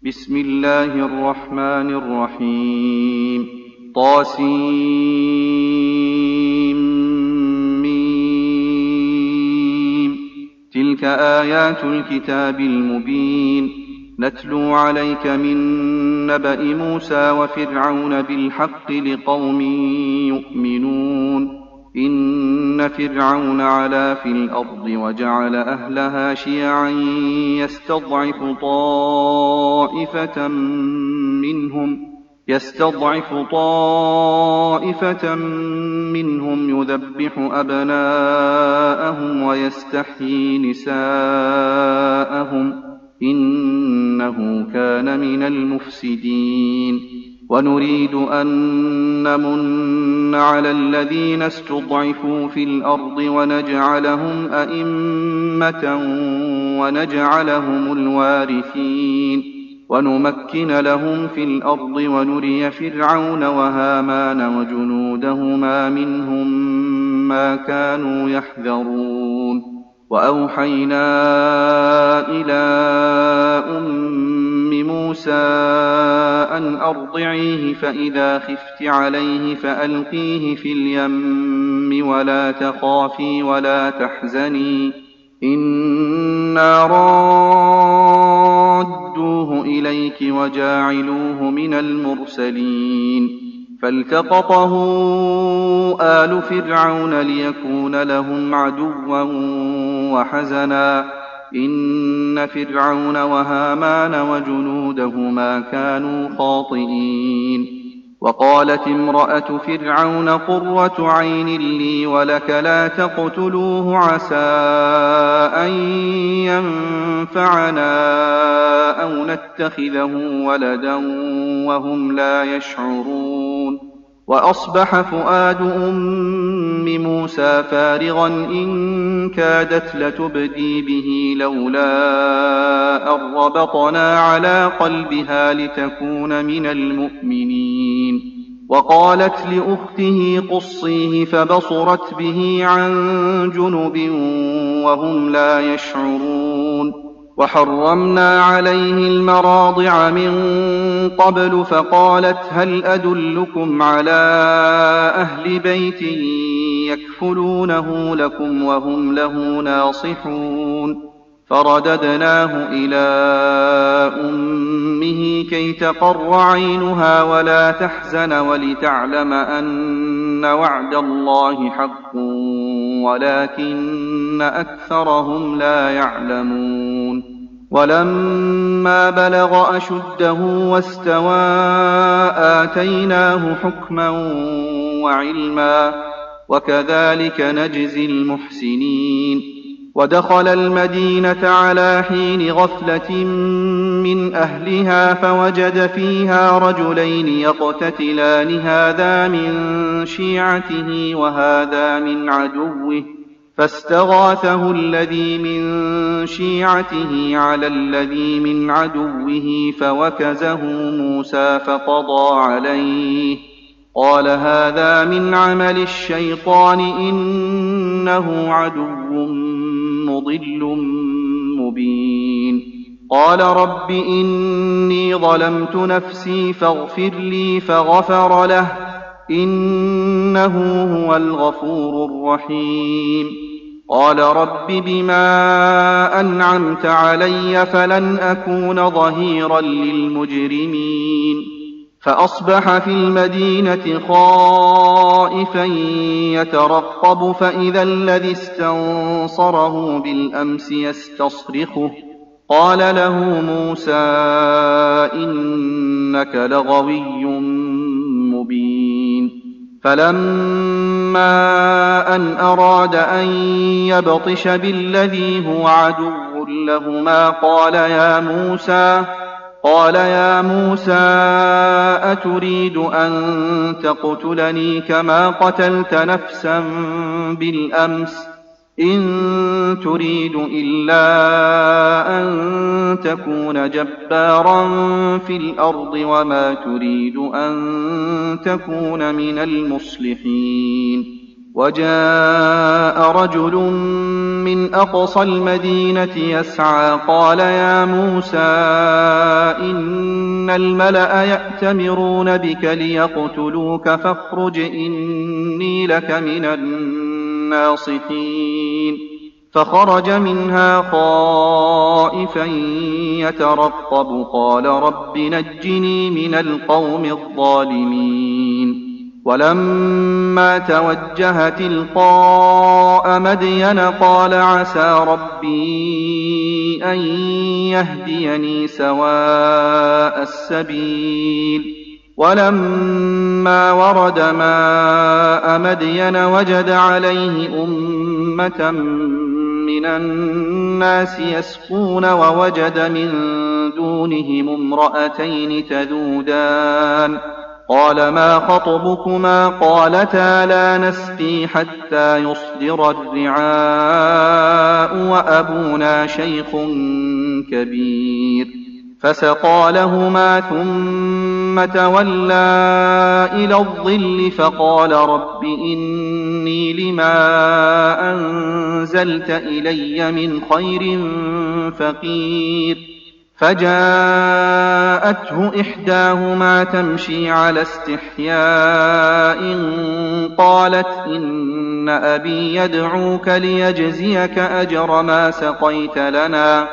بسم الله الرحمن الرحيم طاسيم. تلك آيات الكتاب المبين نتلو عليك من نبأ موسى وفرعون بالحق لقوم يؤمنون. إن فرعون علا في الأرض وجعل أهلها شيعا يستضعف طائفة منهم يذبح أبناءهم ويستحيي نساءهم إنه كان من المفسدين. ونريد أن نمن على الذين استضعفوا في الأرض ونجعلهم أئمة ونجعلهم الوارثين ونمكن لهم في الأرض ونري فرعون وهامان وجنودهما منهم ما كانوا يحذرون. وأوحينا إلى أم موسى أن أرضعيه فإذا خفت عليه فألقيه في اليم ولا تخافي ولا تحزني إنا رادوه إليك وجاعلوه من المرسلين. فالتقطه آل فرعون ليكون لهم عدوا وحزنا إن فرعون وهامان وجنودهما كانوا خاطئين. وقالت امرأة فرعون قرة عين لي ولك لا تقتلوه عسى أن ينفعنا أو نتخذه ولدا وهم لا يشعرون. وأصبح فؤاد أم موسى فارغا إن كادت لتبدي به لولا أن ربطنا على قلبها لتكون من المؤمنين. وقالت لأخته قصيه فبصرت به عن جنب وهم لا يشعرون. وحرمنا عليه المراضع من قبل فقالت هل أدلكم على أهل بيت يكفلونه لكم وهم له ناصحون. فرددناه إلى أمه كي تقر عينها ولا تحزن ولتعلم أن وعد الله حق ولكن أكثرهم لا يعلمون. ولما بلغ أشده واستوى آتيناه حكما وعلما وكذلك نجزي المحسنين. ودخل المدينة على حين غفلة من أهلها فوجد فيها رجلين يقتتلان هذا من شيعته وهذا من عدوه فاستغاثه الذي من شيعته على الذي من عدوه فوكزه موسى فقضى عليه قال هذا من عمل الشيطان إنه عدو مضل مبين. قال رب إني ظلمت نفسي فاغفر لي فغفر له إنه هو الغفور الرحيم. قال رب بما أنعمت علي فلن أكون ظهيرا للمجرمين. فأصبح في المدينة خائفا يترقب فإذا الذي استنصره بالأمس يستصرخه قال له موسى إنك لغوي مبين. فلما أن أراد أن يبطش بالذي هو عدو لهما قال يا موسى أتريد أن تقتلني كما قتلت نفسا بالأمس إن تريد إلا أن تكون جبارا في الأرض وما تريد أن تكون من المصلحين. وجاء رجل من أقصى المدينة يسعى قال يا موسى إني الملأ يأتمرون بك ليقتلوك فاخرج إني لك من الناصحين. فخرج منها خائفا يترقب قال رب نجني من القوم الظالمين. ولما توجه تلقاء مدين قال عسى ربي أن يهديني سواء السبيل. ولما ورد ماء مدين وجد عليه أمة من الناس يسقون ووجد من دونهم امرأتين تذودان قال ما خطبكما قالتا لا نسقي حتى يصدر الرعاء وأبونا شيخ كبير. فسقى لهما ثم تولى إلى الظل فقال رب إني لما أنزلت إلي من خير فقير. فجاءته إحداهما تمشي على استحياء قالت إن أبي يدعوك ليجزيك أجر ما سقيت لنا.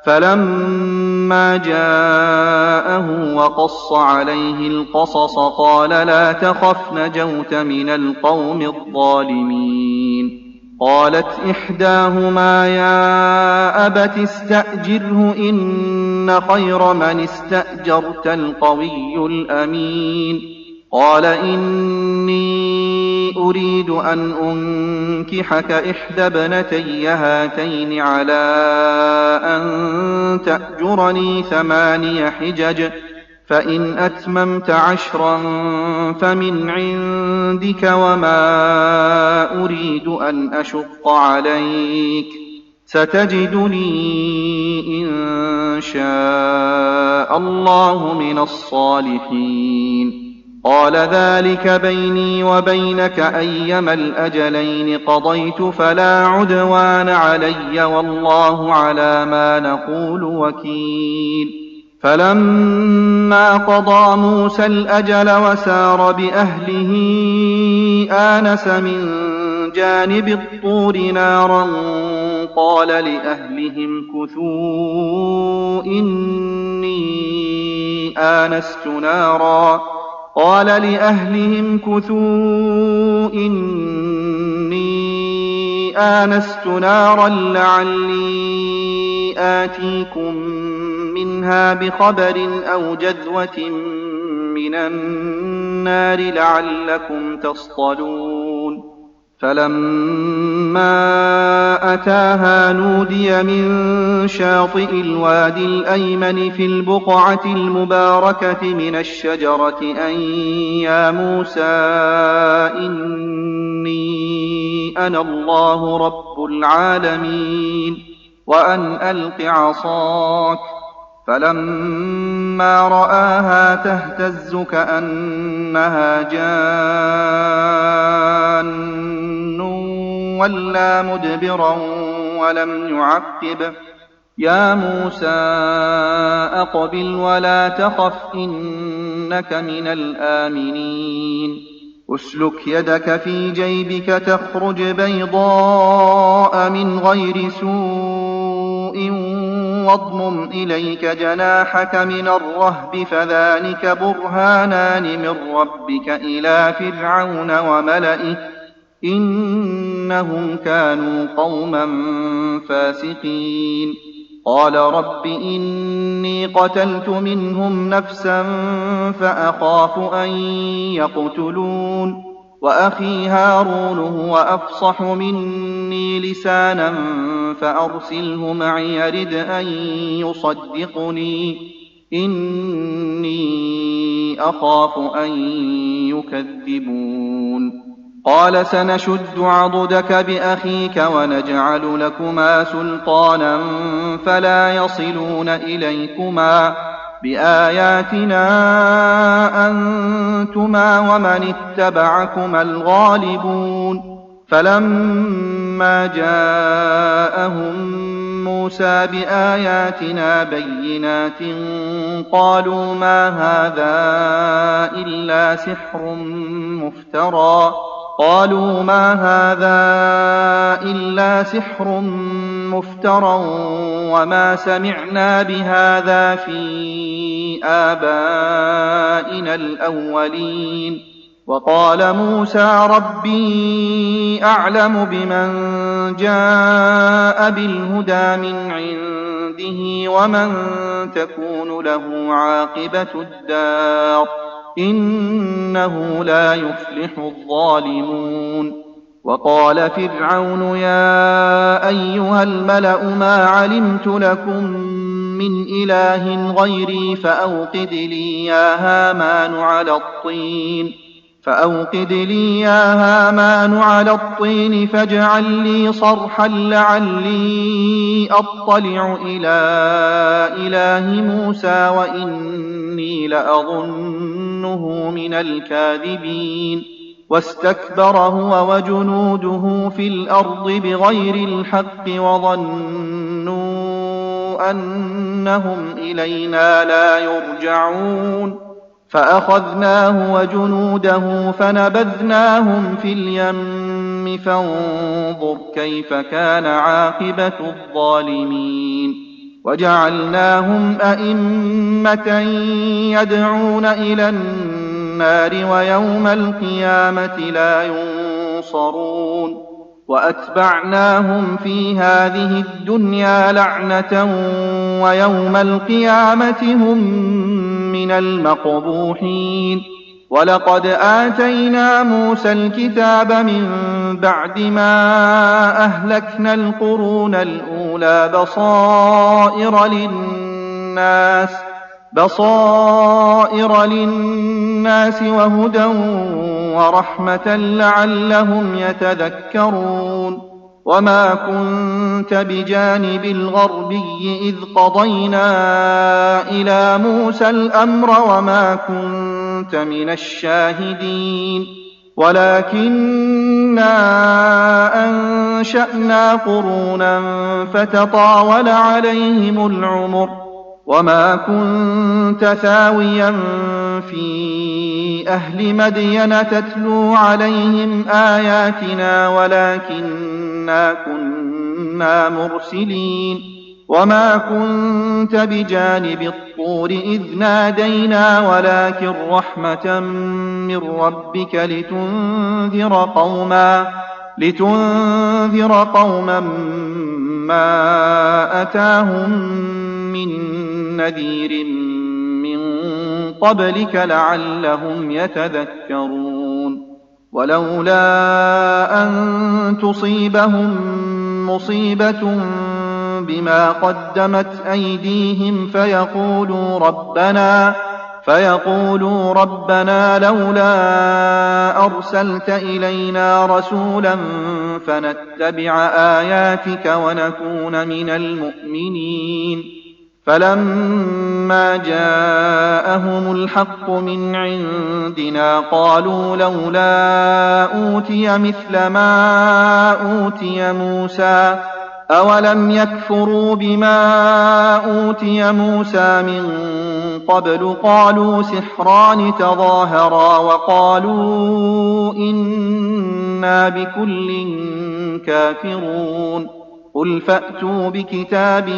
فلما جاءه وقص عليه القصص قال لا تخف نجوت من القوم الظالمين. قالت إحداهما يا أبت استأجره إن خير من استأجرت القوي الأمين. قال إني أريد أن أنكحك إحدى ابنتي هاتين على أن تأجرني 8 حجج فإن أتممت 10 فمن عندك وما أريد أن أشق عليك ستجدني إن شاء الله من الصالحين. قال ذلك بيني وبينك أيما الأجلين قضيت فلا عدوان علي والله على ما نقول وكيل. فلما قضى موسى الأجل وسار بأهله آنس من جانب الطور نارا قال لأهلهم كثوا إني آنست نارا لعلي آتيكم منها بخبر أو جذوة من النار لعلكم تصطلون. فلما أتاها نودي من شاطئ الوادي الأيمن في البقعة المباركة من الشجرة أن يا موسى إني أنا الله رب العالمين وأن ألق عصاك. فلما رآها تهتز كأنها جان ولى مدبرا ولم يعقب. يا موسى أقبل ولا تخف إنك من الآمنين. أسلك يدك في جيبك تخرج بيضاء من غير سوء واضمم إليك جناحك من الرهب فذلك برهانان من ربك إلى فرعون وملئه إنهم كانوا قوما فاسقين. قال رب إني قتلت منهم نفسا فأخاف أن يقتلون وأخي هارون هو أفصح مني لسانا فأرسله معي يرد أن يصدقني إني أخاف أن يكذبون. قال سنشد عضدك بأخيك ونجعل لكما سلطانا فلا يصلون إليكما بآياتنا أنتما ومن اتبعكما الغالبون. فلما جاءهم موسى بآياتنا بينات قالوا ما هذا إلا سحر مفترى وما سمعنا بهذا في آبائنا الأولين. وقال موسى ربي أعلم بمن جاء بالهدى من عنده ومن تكون له عاقبة الدار إنه لا يفلح الظالمون. وقال فرعون يا أيها الملأ ما علمت لكم من إله غيري فأوقد لي يا هامان على الطين فاجعل لي صرحا لعلي أطلع إلى إله موسى وإني لأظنه من الكاذبين. واستكبر هو وجنوده في الأرض بغير الحق وظنوا أنهم إلينا لا يرجعون. فأخذناه وجنوده فنبذناهم في اليم فانظر كيف كان عاقبة الظالمين. وجعلناهم أئمة يدعون إلى النار ويوم القيامة لا ينصرون. وأتبعناهم في هذه الدنيا لعنة ويوم القيامة هم من المقبوحين. ولقد آتينا موسى الكتاب من بعد ما أهلكنا القرون الأولى بصائر للناس وهدى ورحمة لعلهم يتذكرون. وما كنت بجانب الغربي إذ قضينا إلى موسى الأمر وما كنت من الشاهدين ولكننا أنشأنا قرونا فتطاول عليهم العمر وما كنت ثاويا في أهل مدين تتلو عليهم آياتنا ولكننا كنا مرسلين. وما كنت بجانب الطور إذ نادينا ولكن رحمة من ربك لتنذر قوما ما أتاهم من نذير من قبلك لعلهم يتذكرون. ولولا أن تصيبهم مصيبة بما قدمت أيديهم فيقولوا ربنا لولا أرسلت إلينا رسولا فنتبع آياتك ونكون من المؤمنين. فلما جاءهم الحق من عندنا قالوا لولا أوتي مثل ما أوتي موسى أولم يكفروا بما أوتي موسى من قبل قالوا سحران تظاهرا وقالوا إنا بكل كافرون. قل فأتوا بكتاب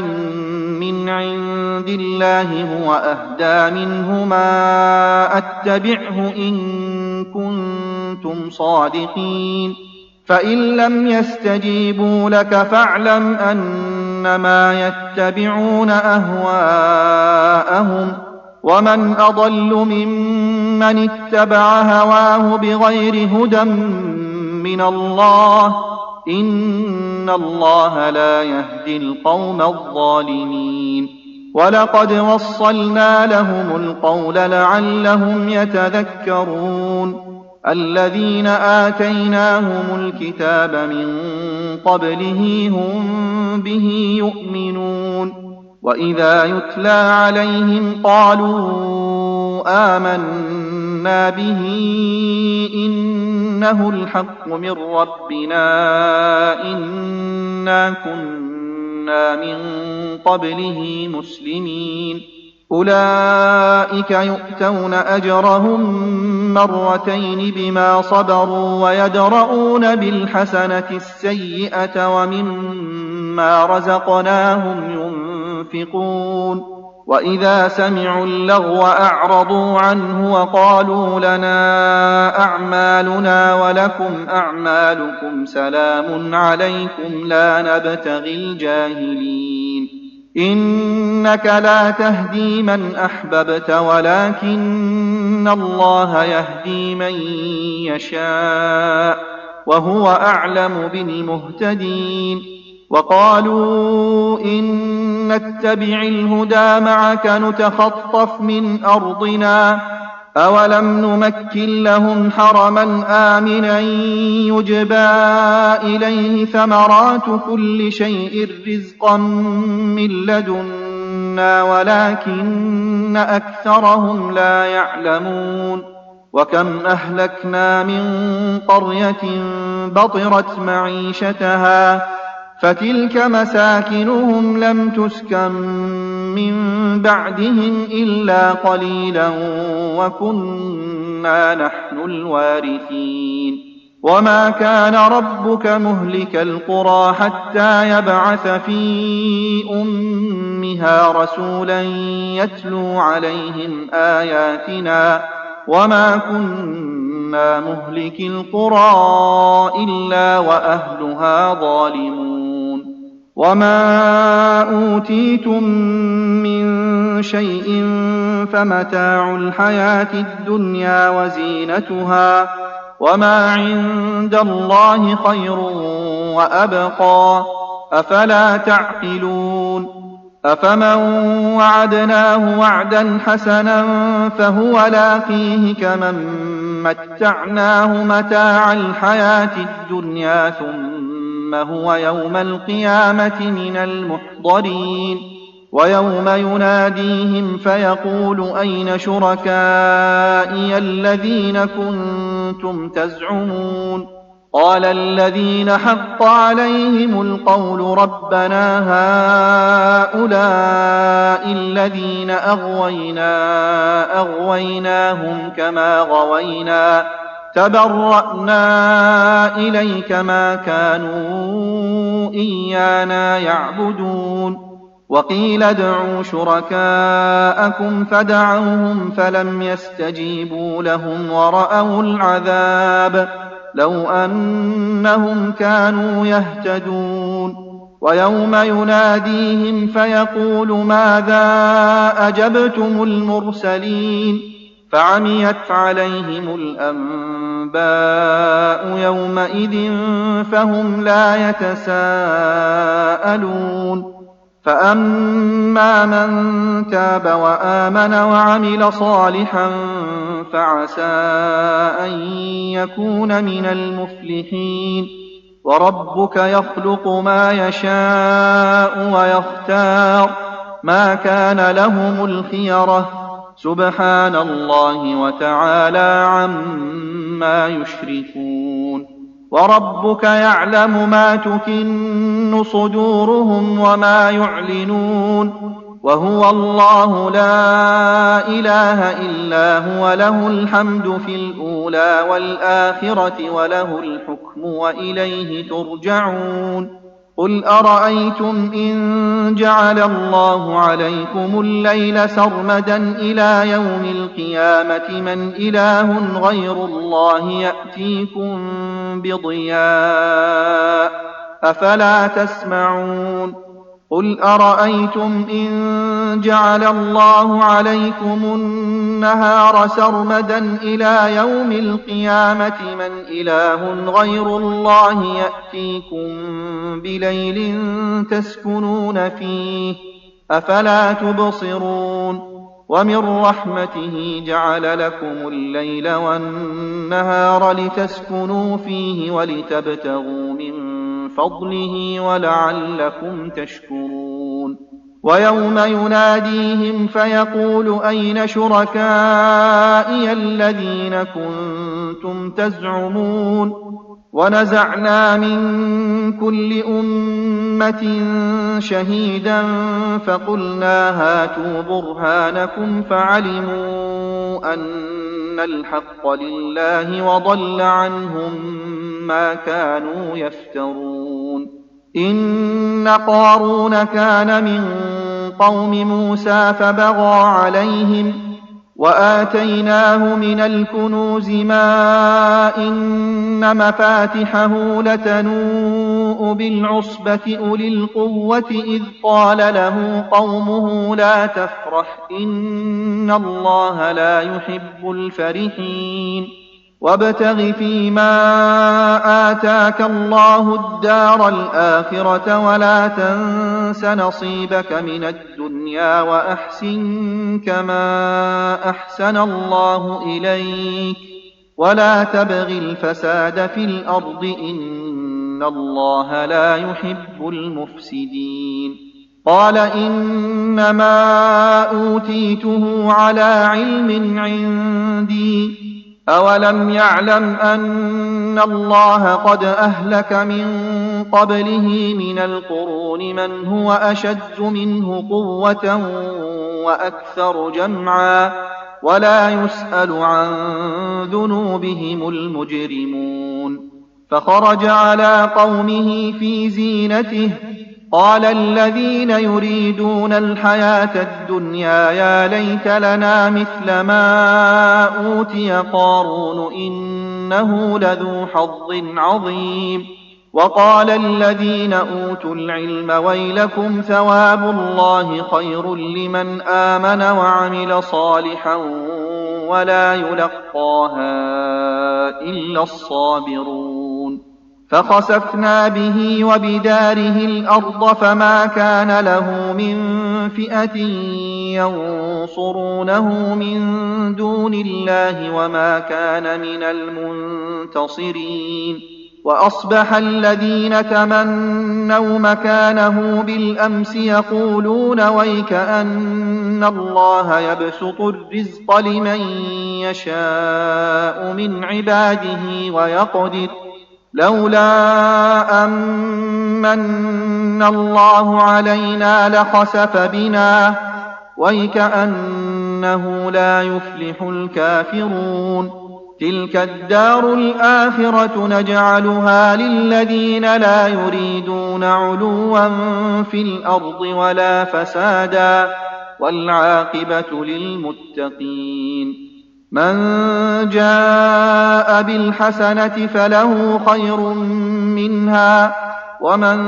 من عند الله هو أهدى منه ما أتبعه إن كنتم صادقين. فإن لم يستجيبوا لك فاعلم أنما يتبعون أهواءهم ومن أضل ممن اتبع هواه بغير هدى من الله إن الله لا يهدي القوم الظالمين. ولقد وصلنا لهم القول لعلهم يتذكرون. الذين آتيناهم الكتاب من قبله هم به يؤمنون. وإذا يتلى عليهم قالوا آمنا به إنه الحق من ربنا إنا كنا كنا من قبله مسلمين أولئك يؤتون أجرهم مرتين بما صبروا ويدرؤون بالحسنة السيئة ومما رزقناهم ينفقون وإذا سمعوا اللغو أعرضوا عنه وقالوا لنا أعمالنا ولكم أعمالكم سلام عليكم لا نبتغي الجاهلين إنك لا تهدي من أحببت ولكن الله يهدي من يشاء وهو أعلم بالمهتدين وقالوا إن نتبع الهدى معك نتخطف من أرضنا أولم نمكن لهم حرما آمنا يجبى إليه ثمرات كل شيء رزقا من لدنا ولكن أكثرهم لا يعلمون وكم أهلكنا من قرية بطرت معيشتها فتلك مساكنهم لم تسكن من بعدهم إلا قليلا وكنا نحن الوارثين وما كان ربك مهلك القرى حتى يبعث في أمها رسولا يتلو عليهم آياتنا وما كنا مهلك القرى إلا وأهلها ظالمون وما أوتيتم من شيء فمتاع الحياة الدنيا وزينتها وما عند الله خير وأبقى أفلا تعقلون أفمن وعدناه وعدا حسنا فهو لاقيه كمن متعناه متاع الحياة الدنيا ثم هو يوم القيامة من المحضرين ويوم يناديهم فيقول أين شركائي الذين كنتم تزعمون قال الذين حق عليهم القول ربنا هؤلاء الذين أغويناهم كما غوينا تبرأنا إليك ما كانوا إيانا يعبدون وقيل ادعوا شركاءكم فدعوهم فلم يستجيبوا لهم ورأوا العذاب لو أنهم كانوا يهتدون ويوم يناديهم فيقول ماذا أجبتم المرسلين فعميت عليهم الأنباء يومئذ فهم لا يتساءلون فأما من تاب وآمن وعمل صالحا فعسى أن يكون من المفلحين وربك يخلق ما يشاء ويختار ما كان لهم الخيرة سبحان الله وتعالى عما يشركون وربك يعلم ما تكن صدورهم وما يعلنون وهو الله لا إله إلا هو له الحمد في الأولى والآخرة وله الحكم وإليه ترجعون قل أرأيتم إن جعل الله عليكم الليل سرمدا إلى يوم القيامة من إله غير الله يأتيكم بضياء أفلا تسمعون قل أرأيتم إن جعل الله عليكم النهار سرمدا إلى يوم القيامة من إله غير الله يأتيكم بليل تسكنون فيه أفلا تبصرون ومن رحمته جعل لكم الليل والنهار لتسكنوا فيه ولتبتغوا من فضله ولعلكم تشكرون ويوم يناديهم فيقول أين شركائي الذين كنتم تزعمون ونزعنا من كل أمة شهيدا فقلنا هاتوا برهانكم فعلموا أن الحق لله وضل عنهم ما كانوا يفترون. إن قارون كان من قوم موسى فبغى عليهم وآتيناه من الكنوز ما إن مفاتحه لتنوء بالعصبة أولي القوة إذ قال له قومه لا تفرح إن الله لا يحب الفرحين وابتغ فيما آتاك الله الدار الآخرة ولا تنس نصيبك من الدنيا وأحسن كما أحسن الله إليك ولا تبغ الفساد في الأرض إن الله لا يحب المفسدين. قال إنما أوتيته على علم عندي أولم يعلم أن الله قد أهلك من قبله من القرون من هو أشد منه قوة وأكثر جمعا ولا يسأل عن ذنوبهم المجرمون. فخرج على قومه في زينته قال الذين يريدون الحياة الدنيا يا ليت لنا مثل ما أوتي قارون إنه لذو حظ عظيم. وقال الذين أوتوا العلم ويلكم ثواب الله خير لمن آمن وعمل صالحا ولا يلقاها إلا الصابرون. فخسفنا به وبداره الأرض فما كان له من فئة ينصرونه من دون الله وما كان من المنتصرين. وأصبح الذين تمنوا مكانه بالأمس يقولون ويك أن الله يبسط الرزق لمن يشاء من عباده ويقدر لولا أمن الله علينا لخسف بنا ويكأنه لا يفلح الكافرون. تلك الدار الآخرة نجعلها للذين لا يريدون علوا في الأرض ولا فسادا والعاقبة للمتقين. من جاء بالحسنة فله خير منها ومن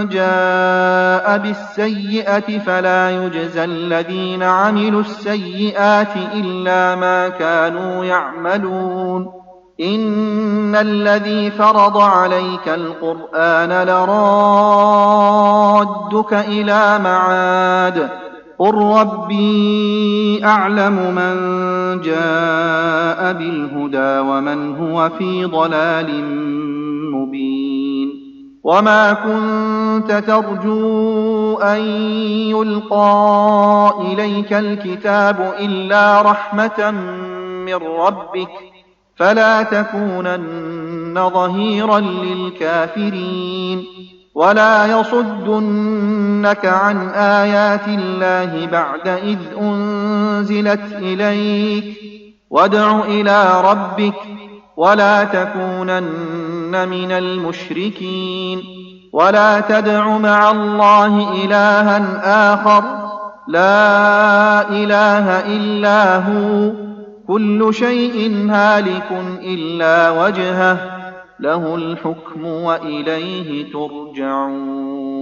جاء بالسيئة فلا يجزى الذين عملوا السيئات إلا ما كانوا يعملون. إن الذي فرض عليك القرآن لرادك إلى معاد قل ربي أعلم من جاء بالهدى ومن هو في ضلال مبين. وما كنت ترجو أن يلقى إليك الكتاب إلا رحمة من ربك فلا تكونن ظهيرا للكافرين. ولا يصدنك عن آيات الله بعد إذ أنزلت إليك وادع إلى ربك ولا تكونن من المشركين. ولا تدع مع الله إلها آخر لا إله إلا هو كل شيء هالك إلا وجهه له الحكم وإليه ترجعون.